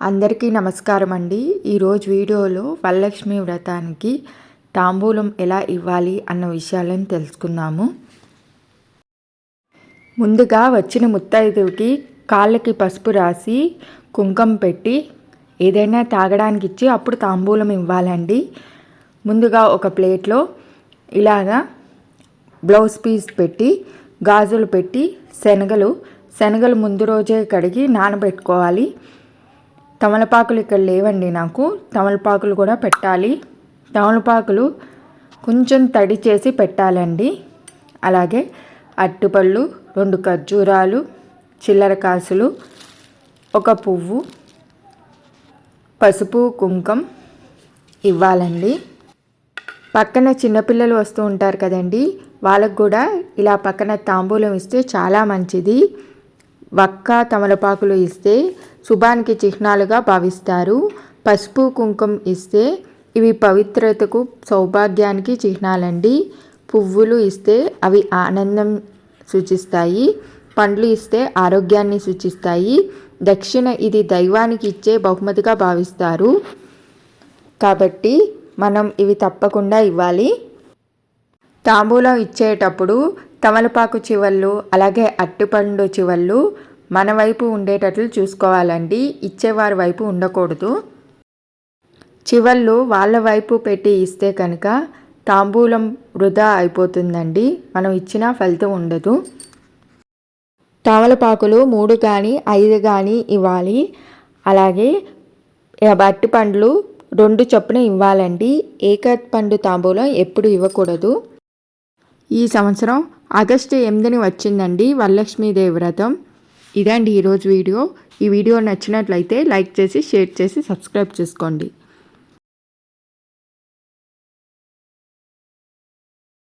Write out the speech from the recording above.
అందరికీ నమస్కారం అండి. ఈరోజు వీడియోలో వరలక్ష్మి వ్రతానికి తాంబూలం ఎలా ఇవ్వాలి అన్న విషయాలను తెలుసుకుందాము. ముందుగా వచ్చిన ముత్తైదువుకి కాళ్ళకి పసుపు రాసి కుంకుమ పెట్టి ఏదైనా తాగడానికి ఇచ్చి అప్పుడు తాంబూలం ఇవ్వాలండి. ముందుగా ఒక ప్లేట్లో ఇలాగా బ్లౌజ్ పీస్ పెట్టి గాజులు పెట్టి శనగలు ముందు రోజే కడిగి నానబెట్టుకోవాలి. తమలపాకులు ఇక్కడ లేవండి, నాకు తమలపాకులు కూడా పెట్టాలి. తమలపాకులు కొంచెం తడి చేసి పెట్టాలండి. అలాగే అరటిపళ్ళు, 2 ఖర్జూరాలు, చిల్లర కాసులు, ఒక పువ్వు, పసుపు కుంకుమ ఇవ్వాలండి. పక్కన చిన్నపిల్లలు వస్తూ ఉంటారు కదండి, వాళ్ళకు కూడా ఇలా పక్కన తాంబూలం ఇస్తే చాలా మంచిది. వక్క తమలపాకులు ఇస్తే శుభానికి చిహ్నాలుగా భావిస్తారు. పసుపు కుంకుమ ఇస్తే ఇవి పవిత్రతకు సౌభాగ్యానికి చిహ్నాలండి. పువ్వులు ఇస్తే అవి ఆనందం సూచిస్తాయి. పండ్లు ఇస్తే ఆరోగ్యాన్ని సూచిస్తాయి. దక్షిణ ఇది దైవానికి ఇచ్చే బహుమతిగా భావిస్తారు. కాబట్టి మనం ఇవి తప్పకుండా ఇవ్వాలి. తాంబూలం ఇచ్చేటప్పుడు తమలపాకు చివళ్ళు అలాగే అరటిపండు చివళ్ళు మన వైపు ఉండేటట్లు చూసుకోవాలండి. ఇచ్చేవారి వైపు ఉండకూడదు. చివళ్ళు వాళ్ళ వైపు పెట్టి ఇస్తే కనుక తాంబూలం వృధా అయిపోతుందండి. మనం ఇచ్చిన ఫలితం ఉండదు. తమలపాకులు 3 కానీ 5 కానీ ఇవ్వాలి. అలాగే అరటిపండ్లు 2 చొప్పున ఇవ్వాలండి. ఏకపండు తాంబూలం ఎప్పుడు ఇవ్వకూడదు. ఈ సంవత్సరం ఆగస్టు 8ని వచ్చిందండి వరలక్ష్మీదేవి వ్రతం. ఇదండి ఈరోజు వీడియో. ఈ వీడియో నచ్చినట్లయితే లైక్ చేసి షేర్ చేసి సబ్స్క్రైబ్ చేసుకోండి.